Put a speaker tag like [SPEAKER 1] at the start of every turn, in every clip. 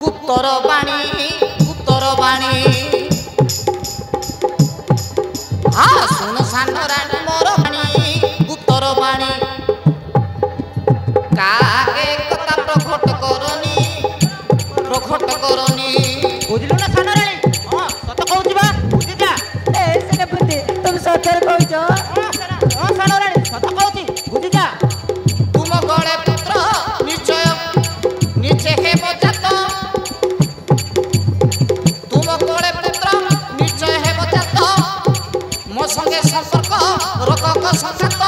[SPEAKER 1] ଉତ୍ତର ବାଣୀ ଶୁଣ ସାନ ରାଣୀ ମୋର ବାଣୀ ଉତ୍ତର ବାଣୀ କାକେ କଥା ପ୍ରକଟ କରନି
[SPEAKER 2] ବୁଝିଲୁ ନା ସାନ ରାଣୀ ହଁ ସତ କହୁଛି ବା ବୁଝିଯା
[SPEAKER 3] ए सेनापति तुम सतर कहछ
[SPEAKER 2] ହଁ ସାନ ରାଣୀ ସତ କହୁଛି ବୁଝିଯା
[SPEAKER 1] ତୁମ ଗଳେ ପୁତ୍ର ନିଚେ ହେବ ଜାତ ତୁମ ଗଳେ ପୁତ୍ର ନିଚୟ ହେବ ଜାତ ମୋ ସଙ୍ଗେ ସମ୍ପର୍କ ରୋକକ ସଂସାତ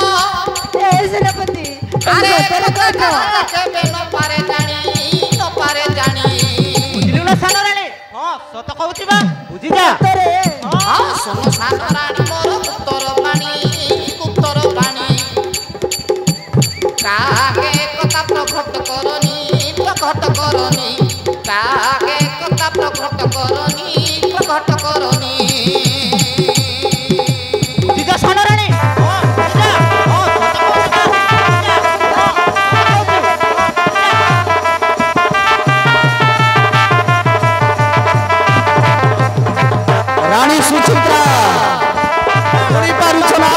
[SPEAKER 3] ए सेनापति
[SPEAKER 1] ଆରେ କେବେ ନ ପାରେ ଜାଣି
[SPEAKER 2] ବୁଝିଲୁ ନା ସାନ ରାଣୀ ହଁ ସତ କହୁଛି ବା ବୁଝିଯା
[SPEAKER 3] तरे
[SPEAKER 1] ହଁ ଶୁଣ ସାନ ରାଣୀ ମୋର ଉତ୍ତର ବାଣୀ କାକେ କଥା ପ୍ରକଟ କରନି କାକେ କଥା ପ୍ରକଟ କରନି
[SPEAKER 2] ବୁଝିଯା ସାନ ରାଣୀ ହଁ ବୁଝିଯା ହଁ ସତ କହୁଛି ବା
[SPEAKER 4] रानी सुचित्रा शुणी पारुछ ना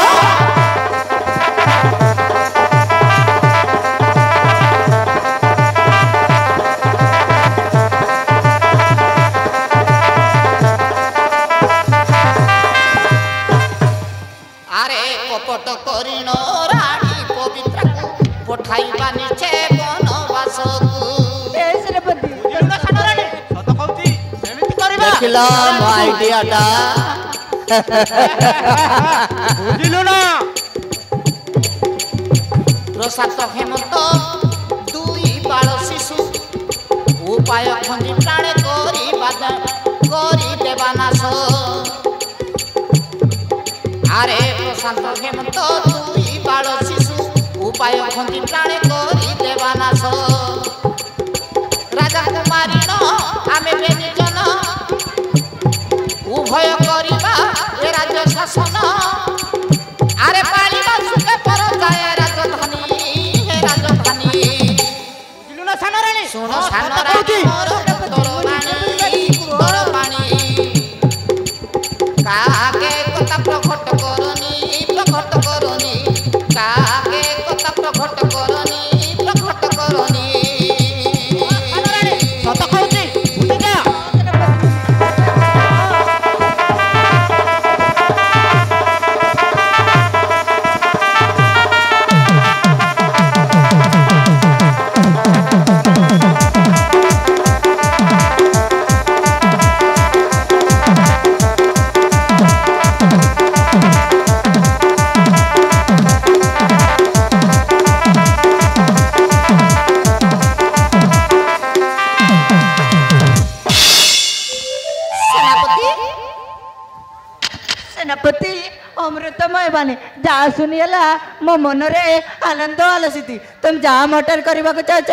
[SPEAKER 1] ଆରେ କପଟ କରିଣ ରାଣୀ ପବିତ୍ରକୁ ପଠାଇବା ନିଛେ ବନବାସକୁ
[SPEAKER 3] ए सेनापति
[SPEAKER 2] ବୁଝିଲୁ ନା ସାନ ରାଣୀ ସତ କହୁଛି ସେମିତି କରିବା
[SPEAKER 4] देखिला मो आइडिया टा
[SPEAKER 2] ବୁଝିଲୁ ନା
[SPEAKER 1] ପ୍ରସାଦ ହେମନ୍ତ ଦୁଇ ବାଳ ଶିଶୁ ଉପାୟ ଖଞ୍ଜି ପ୍ରାଣେ କରିଦେବା ନାଶ ଆରେ ପ୍ରଶାନ୍ତ ହେମନ୍ତ ଦୁଇ ବାଳ ଶିଶୁ ଉପାୟ ଖଞ୍ଜି ପ୍ରାଣେ କରିଦେବା ନାଶ ରାଜା କୁମାରୀଣ ଆମେ ବେନିଜନ ଉଭୟ କରିବା ଏ ରାଜ୍ୟ ଶାସନ ଆରେ ପାଳିବା ସୁଖେ ପର ଯାଏ ରାଜଧାନୀ
[SPEAKER 2] ବୁଝିଲୁ ନା ସାନ ରାଣୀ
[SPEAKER 1] ଶୁଣ
[SPEAKER 2] ହଁ,
[SPEAKER 1] ସାନ
[SPEAKER 2] ସତ
[SPEAKER 1] ରାଣୀ
[SPEAKER 2] କହୁଛି
[SPEAKER 1] ମୋର ଉତ୍ତର ବାଣୀ କାକେ କଥା ପ୍ରକଟ କରନି କାକେ କଥା ପ୍ରକଟ କରନି
[SPEAKER 2] ସାନ ରାଣୀ ସତ କହୁଛି ବୁଝିଯା
[SPEAKER 3] सेनापति अमृतमय बानी जा सुनिएला मो मनरे आनंद आलसिति तुम जहाँ मटर करने को चाहछ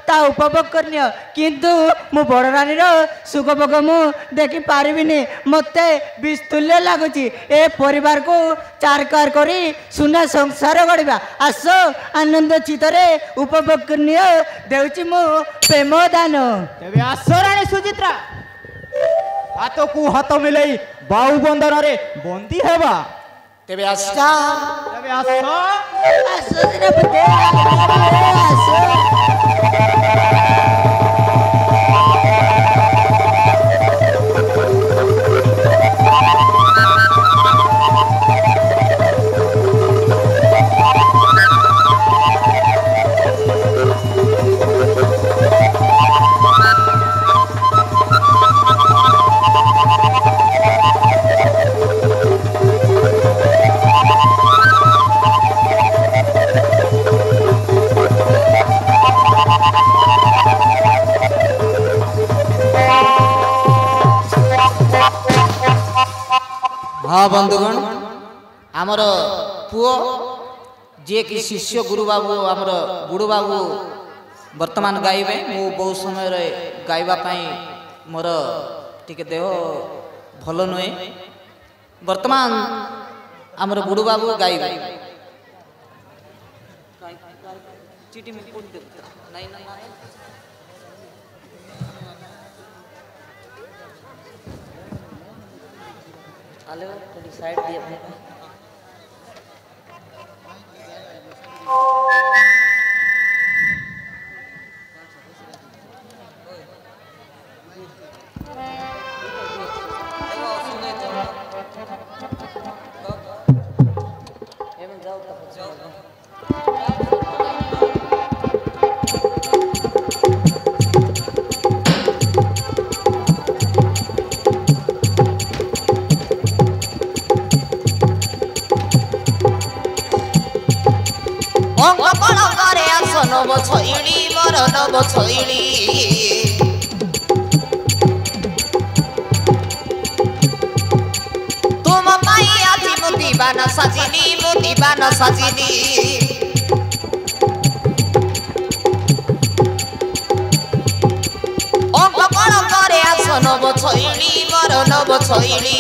[SPEAKER 3] ता उपभोग करनियो किंतु मु बड़ रानी रो सुख भोग मु देखि पारिबिनी मते विस्तुल्य लागुची ए परिवार को चारकार करी सुना संसार गढ़िबा आसो आनंद चितरे उपभोग करनियो देउची मु प्रेम दान
[SPEAKER 2] तेबे आस राणी सुचित्रा हाथ को हाथ मिलाई बाहु बंधन रे बंदी हेबा
[SPEAKER 1] तेबे आशा
[SPEAKER 2] तेबे आस
[SPEAKER 3] आसो सेनापति आसो
[SPEAKER 1] हाँ बंधुगण आमर पुओ जे कि शिष्य गुरु बाबू आमर बुड़ू बाबू वर्तमान गाइबे मु बहुत समय रे गाइबा पाई मोर टिके देह भल नुहे वर्तमान आमर बुड़ू बाबू गाइबे आले थोड़ी साइड दिए अपने को। নব ছইলি মর নব ছইলি তুম পাই আজি মু দিবানা সাজিলি অঙ্ক কল করে আস নব ছইলি মর নব ছইলি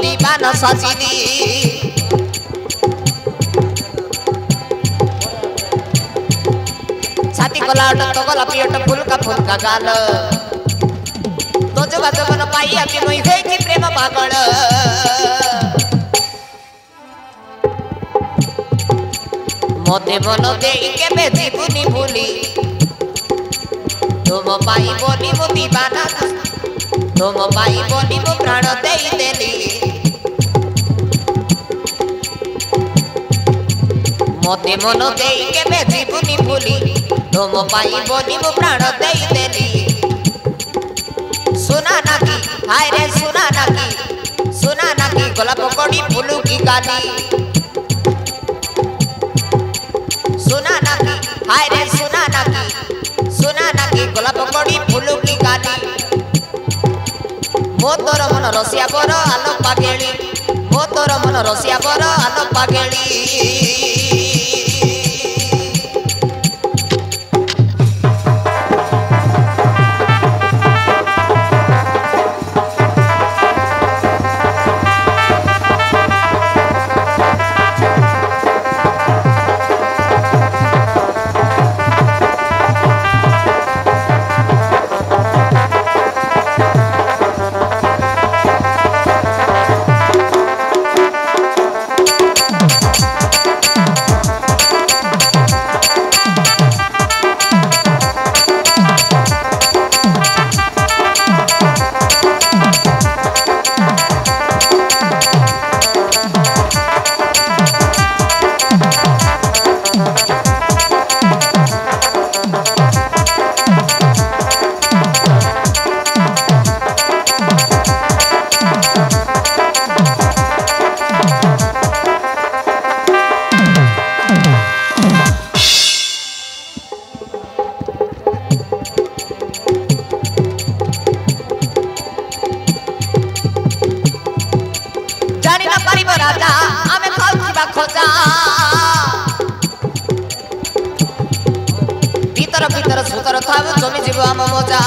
[SPEAKER 1] দিবানা সাজিলি ছাতি কলা তো গলা পিয়ট ফুলকা গাল তো যোগাযোগন পাই আমি মই হইছি প্রেম পাগল মতে মন দেই কেবে জীবনি ভুলি তুম পাই বলি মু দিবানা तुम पाई बोली मु प्राण देई देली मते मन देई केबे जीवनी भूली तुम पाई बोली मु प्राण देई देली सुना नाकी हाय रे सुना नाकी गोलाप कड़ी फूलू की गाली सुना नाकी हाय रे सुना नाकी गोलाप कड़ी फूलू की गाली मो तोर मन रसिया बर आलो पागेली मो तोर मन रसिया बर आलो पागेली भीतर सुतर थाव जमी जीव आम मजा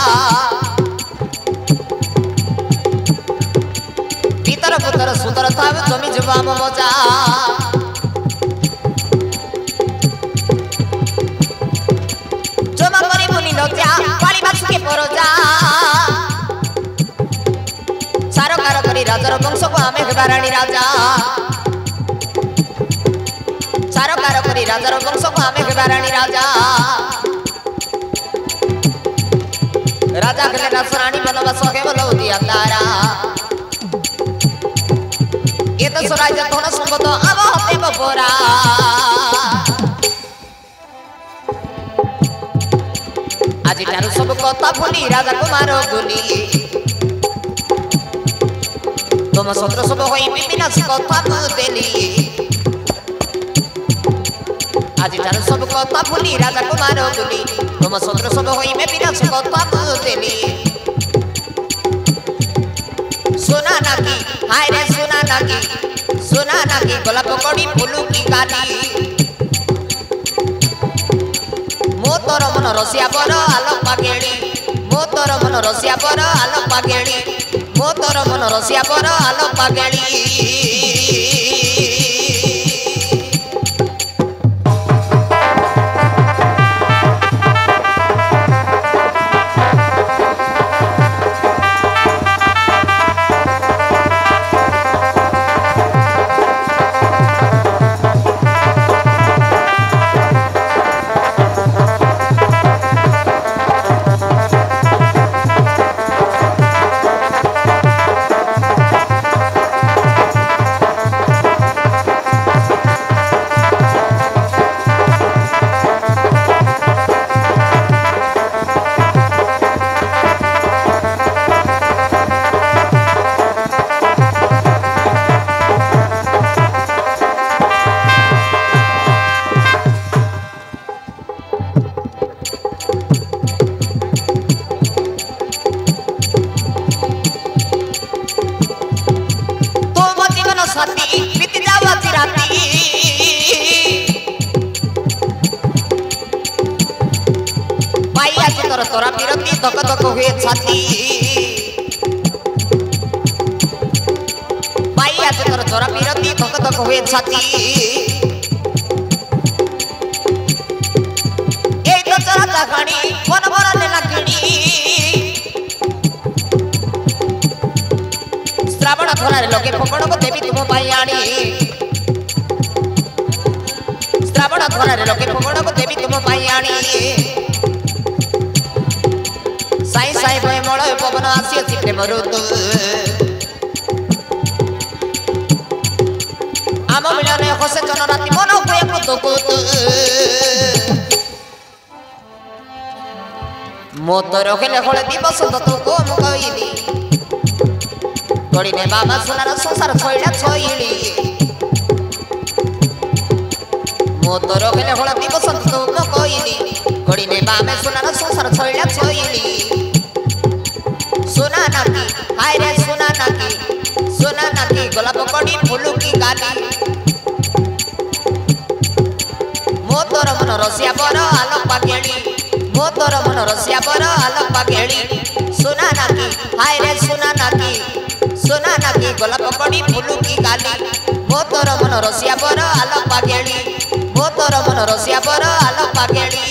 [SPEAKER 1] भीतर सुतर थाव जमी जीव आम मजा जमा करी मुनि लज्जा पाली बाछुके परजा सारकार करी राजार वंश को आमे हेबाराणी राजा सारकार करी राजार वंश को आमे हेबाराणी राजा राजा के रासरानी बनवा सके बोलो दिया तारा ये तो सराय जतोन संगत अब हते बपोरा आज तारु सब कथा भूली राजा कुमार गुली तुम सत्र सब होई विनाश कथा देली आज तारु सब कथा भूली राजा कुमार गुली तुम सत्र सब होई में विनाश कथा देली सुना नाकी हाय रे सुना नाकी गोलाप कड़ी फूलू की गाली मो तोर मन रसिया बर आलो पागेली मो तोर मन रसिया बर आलो पागेली मो तोर मन रसिया बर आलो पागेली धक धक हुए छाती पाई आज तोर चोरा मिरती धक धक हुए छाती এই তো চোরা চাখানি মন ভরা নীলাকিনী শ্রাবণ ধরার লোকে ফকড়ক দেবী তুম পাই আনি শ্রাবণ ধরার লোকে ফকড়ক দেবী তুম পাই আনি সাই সাই ভয় মলয় পবন আসিয়াছি প্রেম ঋতু আম মিলনে হসে জনরাতি মন হুয়ে কুতু কুতু মোতর হেলে হলে দিবস তু কম কইলি গড়িনে বাবা সোনার সংসার ছইলা ছইলি মোতর হেলে হলে দিবস তু কম কইলি গড়িনে বাবা সোনার সংসার ছইলা ছইলি সোনা নাকি হায় রে সোনা নাকি গোলাপ কড়ি ফুলুকি গালি মোতর মন রসিয়া বড় আলোক পাগেড়ি মোতর মন রসিয়া বড় আলোক পাগেড়ি সোনা নাকি হায় রে সোনা নাকি গোলাপ কড়ি ফুলুকি গালি মোতর মন রসিয়া বড় আলোক পাগেড়ি মোতর মন রসিয়া বড় আলোক পাগেড়ি